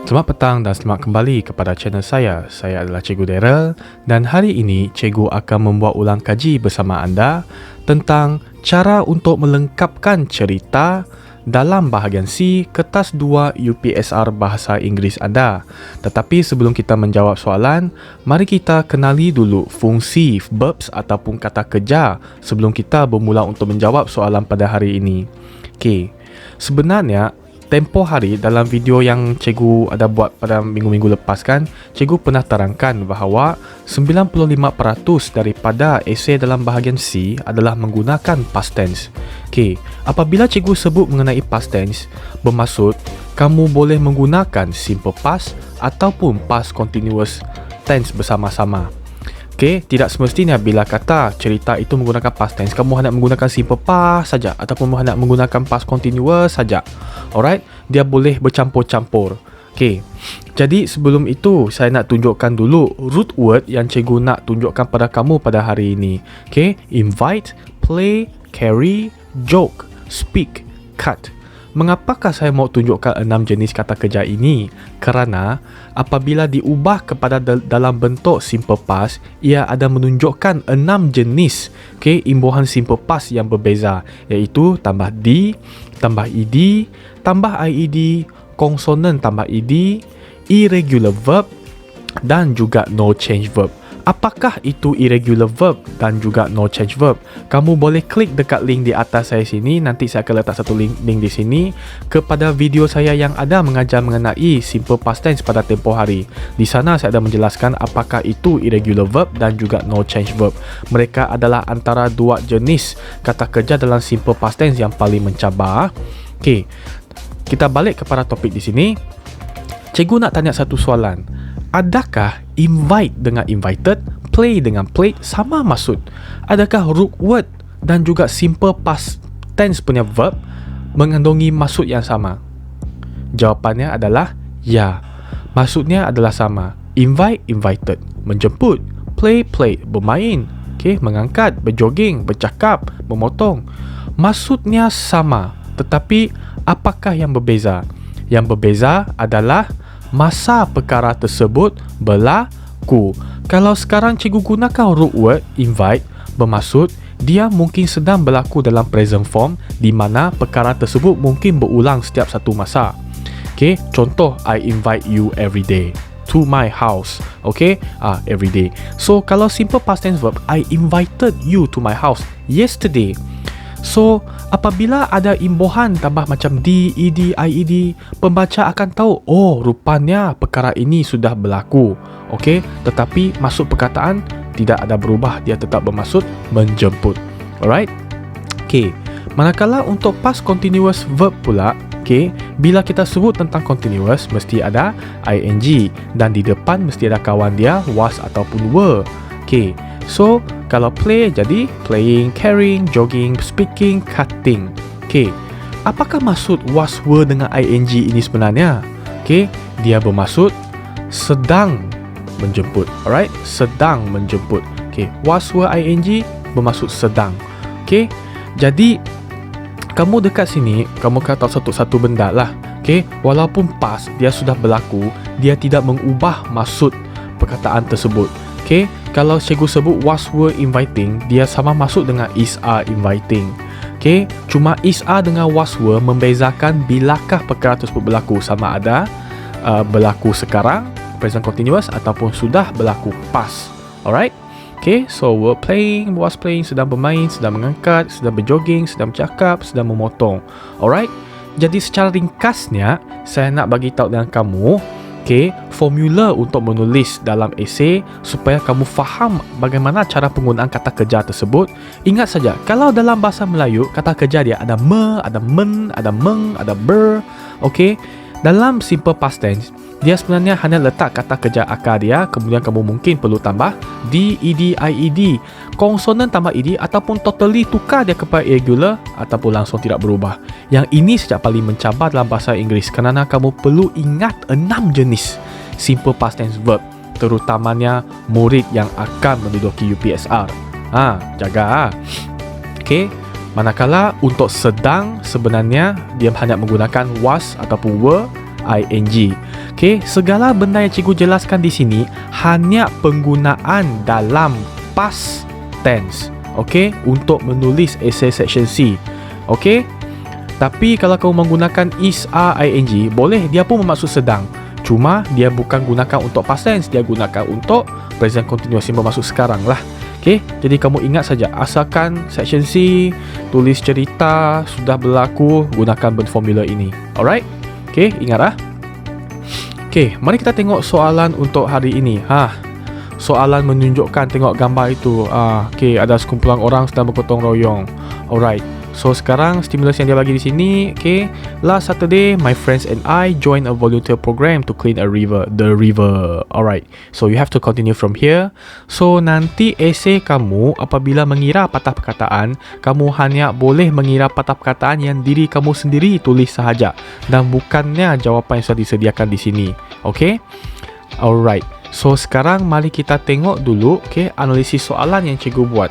Selamat petang dan selamat kembali kepada channel saya. Saya adalah Cikgu Daryl dan hari ini Cikgu akan membuat ulang kaji bersama anda tentang cara untuk melengkapkan cerita dalam bahagian C kertas 2 UPSR Bahasa Inggeris anda. Tetapi sebelum kita menjawab soalan, mari kita kenali dulu fungsi verbs ataupun kata kerja sebelum kita bermula untuk menjawab soalan pada hari ini. Okey. Sebenarnya tempoh hari dalam video yang cikgu ada buat pada minggu-minggu lepas kan, cikgu pernah terangkan bahawa 95% daripada esei dalam bahagian C adalah menggunakan past tense. Okey, apabila cikgu sebut mengenai past tense, bermaksud kamu boleh menggunakan simple past ataupun past continuous tense bersama-sama. Okey, tidak semestinya bila kata cerita itu menggunakan past tense, kamu hendak menggunakan simple past saja ataupun hendak menggunakan past continuous saja. Alright, dia boleh bercampur-campur. Okey. Jadi sebelum itu saya nak tunjukkan dulu root word yang cikgu nak tunjukkan pada kamu pada hari ini. Okey, invite, play, carry, joke, speak, cut. Mengapakah saya mau tunjukkan 6 jenis kata kerja ini? Kerana apabila diubah kepada dalam bentuk simple past, ia ada menunjukkan 6 jenis imbuhan simple past yang berbeza, iaitu tambah D, tambah ED, tambah IED, konsonan tambah ED, irregular verb dan juga no change verb. Apakah itu irregular verb dan juga no change verb? Kamu boleh klik dekat link di atas saya sini. Nanti saya akan letak satu link di sini kepada video saya yang ada mengajar mengenai simple past tense pada tempoh hari. Di sana saya ada menjelaskan apakah itu irregular verb dan juga no change verb. Mereka adalah antara dua jenis kata kerja dalam simple past tense yang paling mencabar. Okey, kita balik kepada topik di sini. Cikgu nak tanya satu soalan. Adakah invite dengan invited, play dengan played sama maksud? Adakah root word dan juga simple past tense punya verb mengandungi maksud yang sama? Jawapannya adalah ya. Maksudnya adalah sama. Invite, invited, menjemput. Play, played, bermain. Okay, mengangkat, berjoging, bercakap, memotong. Maksudnya sama. Tetapi apakah yang berbeza? Yang berbeza adalah masa perkara tersebut berlaku. Kalau sekarang cikgu gunakan root word invite, bermaksud dia mungkin sedang berlaku dalam present form di mana perkara tersebut mungkin berulang setiap satu masa. Okey, contoh I invite you every day to my house. Okey, every day. So kalau simple past tense verb, I invited you to my house yesterday. So, apabila ada imbuhan tambah macam D, ED, IED, pembaca akan tahu, oh, rupanya perkara ini sudah berlaku. Okey, tetapi maksud perkataan tidak ada berubah, dia tetap bermaksud menjemput. Alright? Okey, manakala untuk past continuous verb pula, okey, bila kita sebut tentang continuous, mesti ada ing dan di depan mesti ada kawan dia, was ataupun were. Okey, so kalau play jadi playing, carrying, jogging, speaking, cutting. Okey, apakah maksud was, were dengan ing ini sebenarnya? Okey, dia bermaksud sedang menjemput. Alright, sedang menjemput. Okey, was, were, ing bermaksud sedang. Okey, jadi kamu dekat sini, kamu kata satu benda lah. Okey, walaupun past dia sudah berlaku, dia tidak mengubah maksud perkataan tersebut. Okey, kalau cikgu sebut was, were inviting, dia sama maksud dengan is, are inviting. Okey, cuma is, are dengan was, were membezakan bilakah perkara tersebut berlaku, sama ada berlaku sekarang, present continuous, ataupun sudah berlaku past. Alright? Okey, so were playing, was playing, sedang bermain, sedang mengangkat, sedang berjoging, sedang bercakap, sedang memotong. Alright? Jadi secara ringkasnya, saya nak bagi tahu dengan kamu, okey, formula untuk menulis dalam esei supaya kamu faham bagaimana cara penggunaan kata kerja tersebut. Ingat saja, kalau dalam bahasa Melayu, kata kerja dia ada me, ada men, ada meng, ada ber. Okey, dalam simple past tense, dia sebenarnya hanya letak kata kerja akar dia, kemudian kamu mungkin perlu tambah D, ED, IED, konsonan tambah ED, ataupun totally tukar dia kepada irregular ataupun langsung tidak berubah. Yang ini sejak paling mencabar dalam bahasa Inggeris kerana kamu perlu ingat 6 jenis simple past tense verb, terutamanya murid yang akan menduduki UPSR. Jaga. Okey, manakala untuk sedang sebenarnya dia hanya menggunakan was ataupun were ing. Okay, segala benda yang cikgu jelaskan di sini hanya penggunaan dalam past tense. Okay, untuk menulis esei section C. Okay, tapi kalau kamu menggunakan is, are, ing, boleh, dia pun bermaksud sedang. Cuma dia bukan gunakan untuk past tense, dia gunakan untuk present continuous yang bermaksud sekarang lah. Okay, jadi kamu ingat saja, asalkan section C, tulis cerita, sudah berlaku, gunakan bend formula ini. Alright? Okay, ingat lah. Okay, mari kita tengok soalan untuk hari ini. Soalan menunjukkan, tengok gambar itu. Okay, ada sekumpulan orang sedang bergotong royong. Alright. So sekarang stimulus yang dia bagi di sini, okay. Last Saturday, my friends and I joined a volunteer program to clean the river. Alright. So you have to continue from here. So nanti esei kamu apabila mengira patah perkataan, kamu hanya boleh mengira patah perkataan yang diri kamu sendiri tulis sahaja dan bukannya jawapan yang sudah disediakan di sini. Okay? Alright. So sekarang mari kita tengok dulu, okay, analisis soalan yang cikgu buat.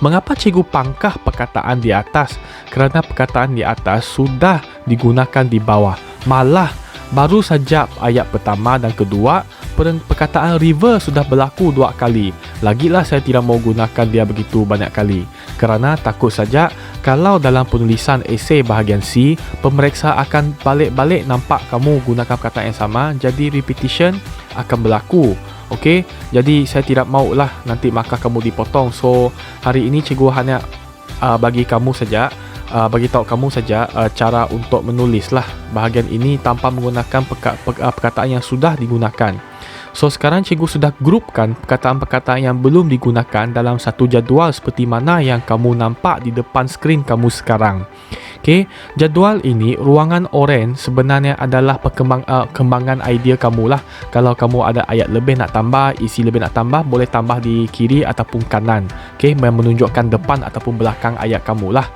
Mengapa cikgu pangkah perkataan di atas? Kerana perkataan di atas sudah digunakan di bawah. Malah baru saja ayat pertama dan kedua, perkataan river sudah berlaku 2 kali. Lagilah saya tidak mau gunakan dia begitu banyak kali. Kerana takut saja kalau dalam penulisan esei bahagian C, pemeriksa akan balik-balik nampak kamu gunakan perkataan yang sama, jadi repetition akan berlaku. Okey, jadi saya tidak maulah nanti markah kamu dipotong. So hari ini cikgu hanya bagi kamu saja, bagi tahu kamu saja cara untuk menulis lah bahagian ini tanpa menggunakan perkataan yang sudah digunakan. So sekarang cikgu sudah grupkan perkataan-perkataan yang belum digunakan dalam satu jadual seperti mana yang kamu nampak di depan skrin kamu sekarang. Okay, jadual ini ruangan oren sebenarnya adalah kembangan idea kamu lah. Kalau kamu ada ayat lebih nak tambah, isi lebih nak tambah, boleh tambah di kiri ataupun kanan. Okay, menunjukkan depan ataupun belakang ayat kamu lah.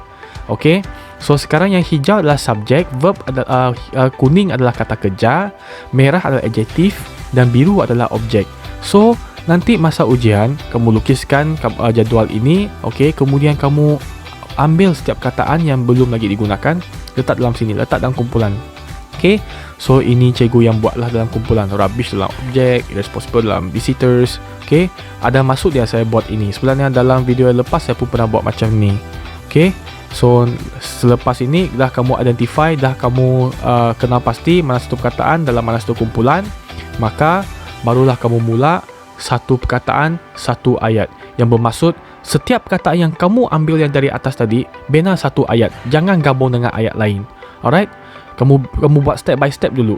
Okay, so sekarang yang hijau adalah subjek, verb adalah kuning adalah kata kerja, merah adalah adjektif dan biru adalah objek. So nanti masa ujian kamu lukiskan jadual ini, okay, kemudian kamu ambil setiap kataan yang belum lagi digunakan, letak dalam sini, letak dalam kumpulan. Okay, so ini cikgu yang buatlah dalam kumpulan. Rubbish dalam objek, irresponsible dalam visitors. Okay, ada maksud dia saya buat ini. Sebenarnya dalam video yang lepas saya pun pernah buat macam ni. Okay, so selepas ini dah kamu identify, dah kamu kenal pasti mana satu perkataan dalam mana satu kumpulan, maka barulah kamu mula satu perkataan, satu ayat yang bermaksud setiap perkataan yang kamu ambil yang dari atas tadi, bina satu ayat. Jangan gabung dengan ayat lain. Alright? Kamu buat step by step dulu.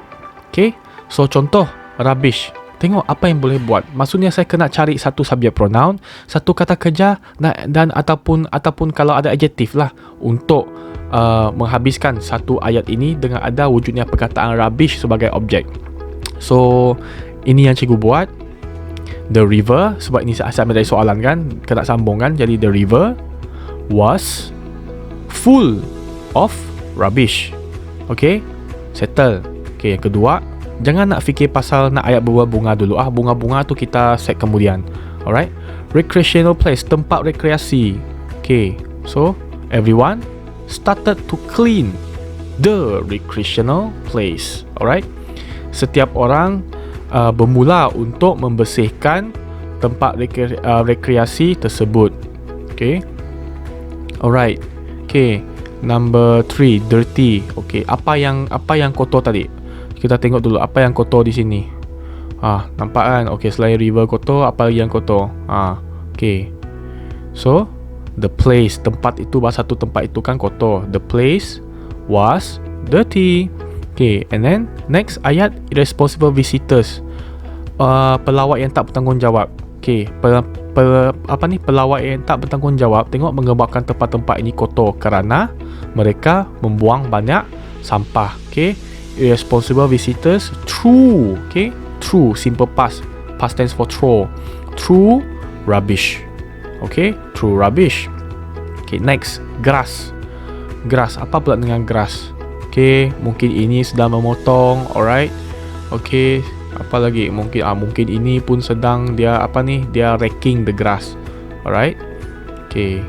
Okay? So, contoh, rubbish. Tengok apa yang boleh buat. Maksudnya saya kena cari satu subjek pronoun, satu kata kerja dan ataupun kalau ada adjektif lah untuk menghabiskan satu ayat ini dengan ada wujudnya perkataan rubbish sebagai objek. So, ini yang cikgu buat. The river, sebab ini asal dari soalan kan, kena sambung kan. Jadi the river was full of rubbish. Okay, settle. Okay, yang kedua, jangan nak fikir pasal nak ayat berbunga dulu. Bunga-bunga tu kita set kemudian. Alright, recreational place, tempat rekreasi. Okay, so everyone started to clean the recreational place. Alright, setiap orang bermula untuk membersihkan tempat rekreasi tersebut. Okay, alright. Okay, number 3, dirty. Okay, apa yang kotor tadi? Kita tengok dulu apa yang kotor di sini. Nampak kan? Okay, selain river kotor, apa yang kotor? Okay, so the place, tempat itu, bahasa satu tempat itu kan kotor. The place was dirty. Okay, and then next ayat, irresponsible visitors, pelawat yang tak bertanggungjawab. Okay, pelawat yang tak bertanggungjawab, tengok menyebabkan tempat-tempat ini kotor kerana mereka membuang banyak sampah. Okay, irresponsible visitors, true. Okay, true, simple past tense for throw. True rubbish. Okay, true rubbish. Okay, next, grass. Grass, apa pula dengan grass? Okay, mungkin ini sedang memotong. Alright. Okay, apa lagi? Mungkin ini pun sedang dia raking the grass. Alright. Okay,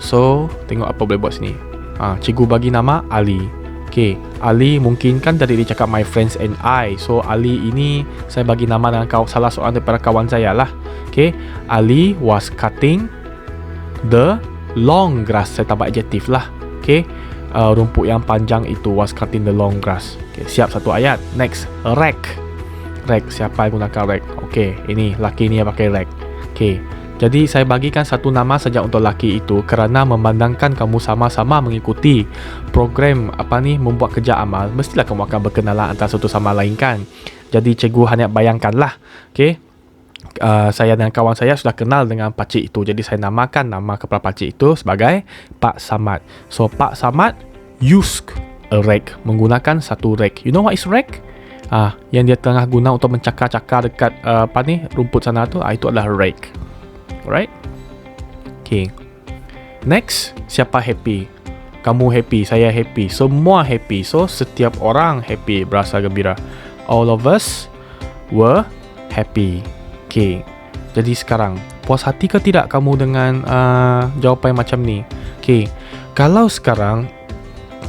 so tengok apa boleh buat sini. Cikgu bagi nama Ali. Okay, Ali mungkin kan tadi dia cakap my friends and I. So Ali ini saya bagi nama dengan salah seorang daripada kawan saya lah. Okay, Ali was cutting the long grass. Saya tambah adjektif lah. Okay, rumput yang panjang itu, was cutting the long grass. Okay, siap satu ayat. Next, rag. Rag, siapa yang gunakan rag? Okay, ini laki ni yang pakai rag. Okay, jadi saya bagikan satu nama saja untuk laki itu kerana memandangkan kamu sama-sama mengikuti program membuat kerja amal, mestilah kamu akan berkenalan antara satu sama lain kan. Jadi cikgu hanya bayangkanlah, okay, saya dan kawan saya sudah kenal dengan pakcik itu. Jadi saya namakan nama kepala pakcik itu sebagai Pak Samad. So Pak Samad used a rake, menggunakan satu rake. You know what is rake? Yang dia tengah guna untuk mencakar-cakar dekat rumput sana tu, itu adalah rake. Alright? Okay. Next, siapa happy? Kamu happy, saya happy, semua happy. So setiap orang happy, berasa gembira. All of us were happy. Okay. Jadi sekarang, puas hati ke tidak kamu dengan jawapan macam ni? Okay. Kalau sekarang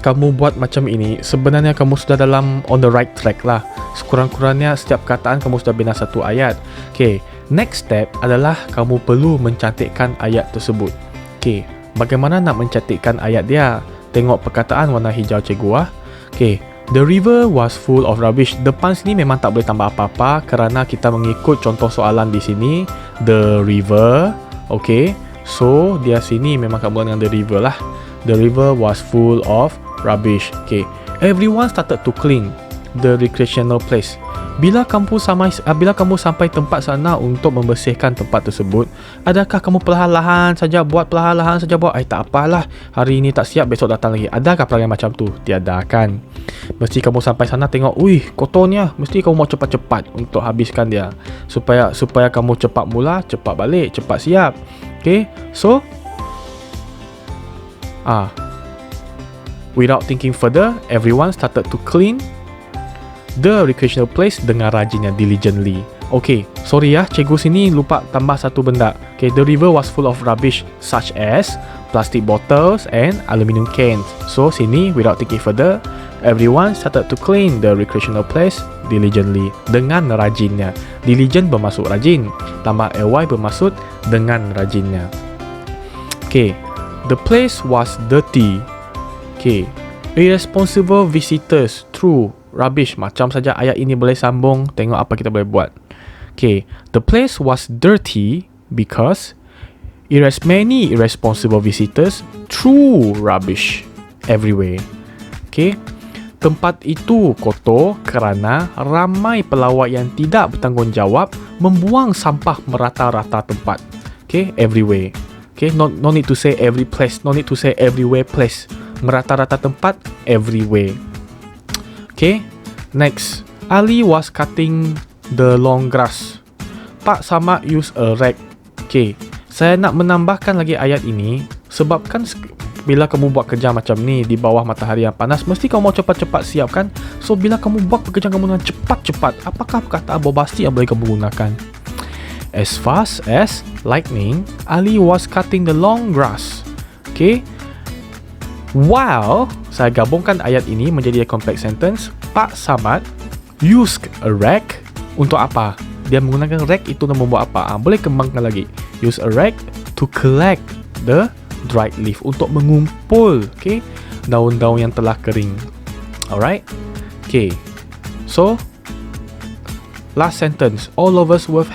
kamu buat macam ini, sebenarnya kamu sudah dalam on the right track lah. Sekurang-kurangnya setiap kataan kamu sudah bina satu ayat. Okay, next step adalah kamu perlu mencantikkan ayat tersebut. Okay, bagaimana nak mencantikkan ayat dia? Tengok perkataan warna hijau cikgu. Okay, the river was full of rubbish. Depan sini memang tak boleh tambah apa-apa kerana kita mengikut contoh soalan di sini. The river. Okay, so dia sini memang kamu dengan the river lah. The river was full of rubbish. Okay, everyone started to clean the recreational place. Bila kamu sampai tempat sana untuk membersihkan tempat tersebut, adakah kamu perlahan-lahan saja buat? Tak apalah, hari ini tak siap, besok datang lagi. Adakah perangai macam tu? Tiada kan. Mesti kamu sampai sana tengok, kotornya. Mesti kamu mau cepat-cepat untuk habiskan dia, supaya kamu cepat mula, cepat balik, cepat siap. Okay, so without thinking further, everyone started to clean the recreational place dengan rajinnya, diligently. Okay, sorry cikgu sini lupa tambah satu benda. Okay, the river was full of rubbish such as plastic bottles and aluminium cans. So sini without thinking further, everyone started to clean the recreational place diligently, dengan rajinnya. Diligent bermaksud rajin, tambah ly bermaksud dengan rajinnya. Okay, the place was dirty. Okay, irresponsible visitors threw rubbish. Macam saja ayat ini boleh sambung. Tengok apa kita boleh buat. Okay, the place was dirty because many irresponsible visitors threw rubbish everywhere. Okay, tempat itu kotor kerana ramai pelawat yang tidak bertanggungjawab membuang sampah merata-rata tempat. Okay, everywhere. Okay, no need to say every place, no need to say everywhere place. Merata-rata tempat, everywhere. Okay, next, Ali was cutting the long grass. Pak Samad used a rake. Okay, saya nak menambahkan lagi ayat ini sebab kan bila kamu buat kerja macam ni di bawah matahari yang panas, mesti kamu mau cepat-cepat siap kan? So bila kamu buat pekerjaan kamu dengan cepat-cepat, apakah perkataan bombastik yang boleh kamu gunakan? As fast as lightning, Ali was cutting the long grass. Okay, while, saya gabungkan ayat ini menjadi a complex sentence. Pak Samad used a rake untuk apa? Dia menggunakan rake itu untuk membuat apa? Boleh kembangkan lagi. Use a rake to collect the dried leaf, untuk mengumpul, okay, daun-daun yang telah kering. Alright. Okay, so last sentence, all of us were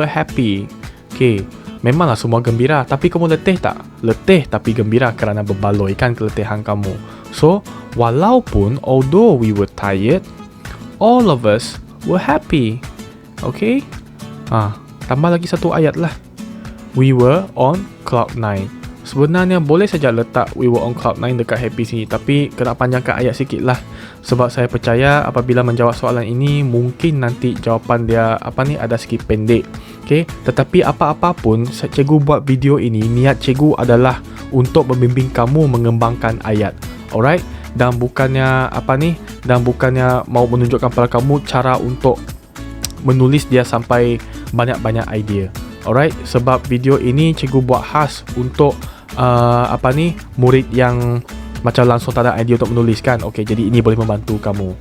happy. Okay, memanglah semua gembira, tapi kamu letih tak? Letih tapi gembira kerana berbaloi kan keletihan kamu. So, although we were tired, all of us were happy. Okay? Tambah lagi satu ayat lah. We were on cloud 9. Sebenarnya boleh saja letak we were on cloud 9 dekat happy sini, tapi kena panjangkan ayat sikit lah. Sebab saya percaya apabila menjawab soalan ini, mungkin nanti jawapan dia ada sikit pendek. Okay? Tetapi apa-apa pun, cikgu buat video ini, niat cikgu adalah untuk membimbing kamu mengembangkan ayat. Alright? Dan bukannya mau menunjukkan pada kamu cara untuk menulis dia sampai banyak-banyak idea. Alright? Sebab video ini cikgu buat khas untuk murid yang macam langsung tak ada idea untuk menulis kan. Okey, jadi ini boleh membantu kamu.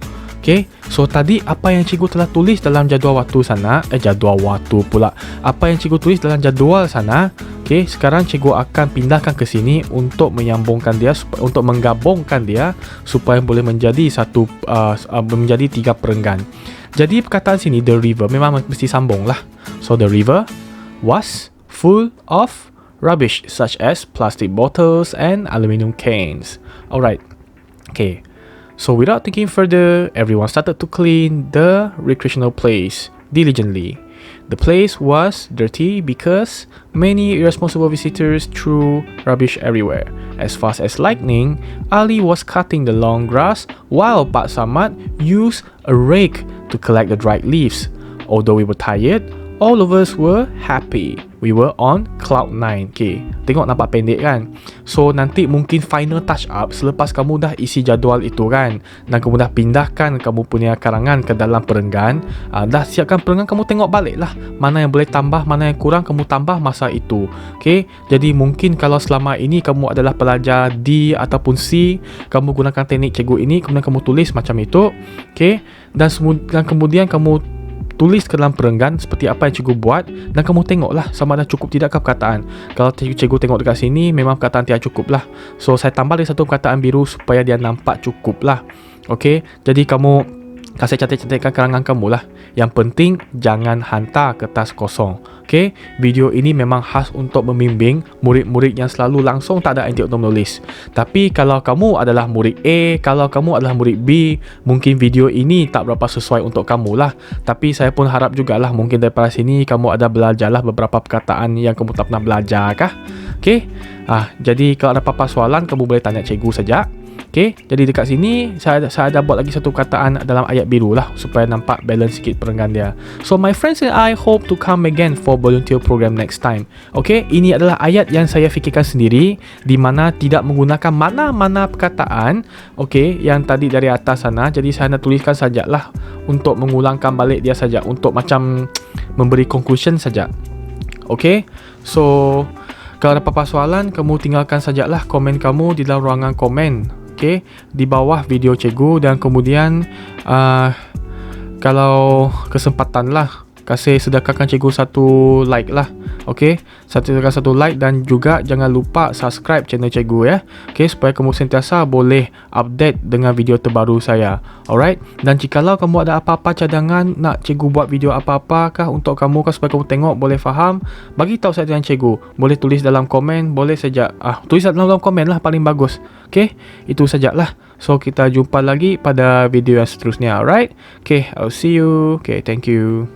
Okey, so tadi apa yang cikgu telah tulis dalam jadual waktu sana, jadual waktu pula. Apa yang cikgu tulis dalam jadual sana, okey, sekarang cikgu akan pindahkan ke sini untuk menyambungkan dia, untuk menggabungkan dia supaya boleh menjadi satu, menjadi 3 perenggan. Jadi perkataan sini, the river, memang mesti sambung lah. So the river was full of rubbish such as plastic bottles and aluminium cans. Alright, okay. So without thinking further, everyone started to clean the recreational place diligently. The place was dirty because many irresponsible visitors threw rubbish everywhere. As fast as lightning, Ali was cutting the long grass while Pak Samad used a rake to collect the dried leaves. Although we were tired, all of us were happy. We were on cloud 9. Okay, tengok nampak pendek kan? So nanti mungkin final touch up selepas kamu dah isi jadual itu kan, dan kamu dah pindahkan kamu punya karangan ke dalam perenggan, dah siapkan perenggan, kamu tengok balik lah mana yang boleh tambah, mana yang kurang, kamu tambah masa itu. Okay, jadi mungkin kalau selama ini kamu adalah pelajar D ataupun C, kamu gunakan teknik cikgu ini, kemudian kamu tulis macam itu. Okay, dan kemudian kamu tulis ke dalam perenggan seperti apa yang cikgu buat, dan kamu tengoklah sama ada cukup tidakkah perkataan. Kalau cikgu tengok dekat sini memang perkataan tidak cukup lah, so saya tambah lagi satu perkataan biru supaya dia nampak cukup lah. Ok, jadi kamu kasih cantik-cantikkan karangan kamu lah. Yang penting jangan hantar kertas kosong. Ok, video ini memang khas untuk membimbing murid-murid yang selalu langsung tak ada idea untuk menulis. Tapi kalau kamu adalah murid A, kalau kamu adalah murid B, mungkin video ini tak berapa sesuai untuk kamu lah. Tapi saya pun harap jugalah mungkin daripada sini kamu ada belajarlah beberapa perkataan yang kamu tak pernah belajar kah. Ok, jadi kalau ada apa-apa soalan kamu boleh tanya cikgu saja. Okay, jadi dekat sini saya ada buat lagi satu perkataan dalam ayat biru lah supaya nampak balance sikit perenggan dia. So my friends and I hope to come again for volunteer program next time. Okay, ini adalah ayat yang saya fikirkan sendiri, di mana tidak menggunakan mana-mana perkataan, okay, yang tadi dari atas sana. Jadi saya nak tuliskan sajalah untuk mengulangkan balik dia saja, untuk macam memberi conclusion saja. Okay, so kalau ada apa-apa soalan, kamu tinggalkan sajalah komen kamu di dalam ruangan komen. Okay, di bawah video cikgu, dan kemudian kalau kesempatan lah, kasih sedekahkan cikgu satu like lah. Okay, sedekahkan satu like, dan juga jangan lupa subscribe channel cikgu ya. Okay, supaya kamu sentiasa boleh update dengan video terbaru saya. Alright, dan jikalau kamu ada apa-apa cadangan nak cikgu buat video apa-apa kah untuk kamu kah, supaya kamu tengok boleh faham, bagi tahu saya dengan cikgu. Boleh tulis dalam komen, boleh saja tulis dalam komen lah, paling bagus. Okay, itu sajalah. So kita jumpa lagi pada video yang seterusnya. Alright, okay, I'll see you. Okay, thank you.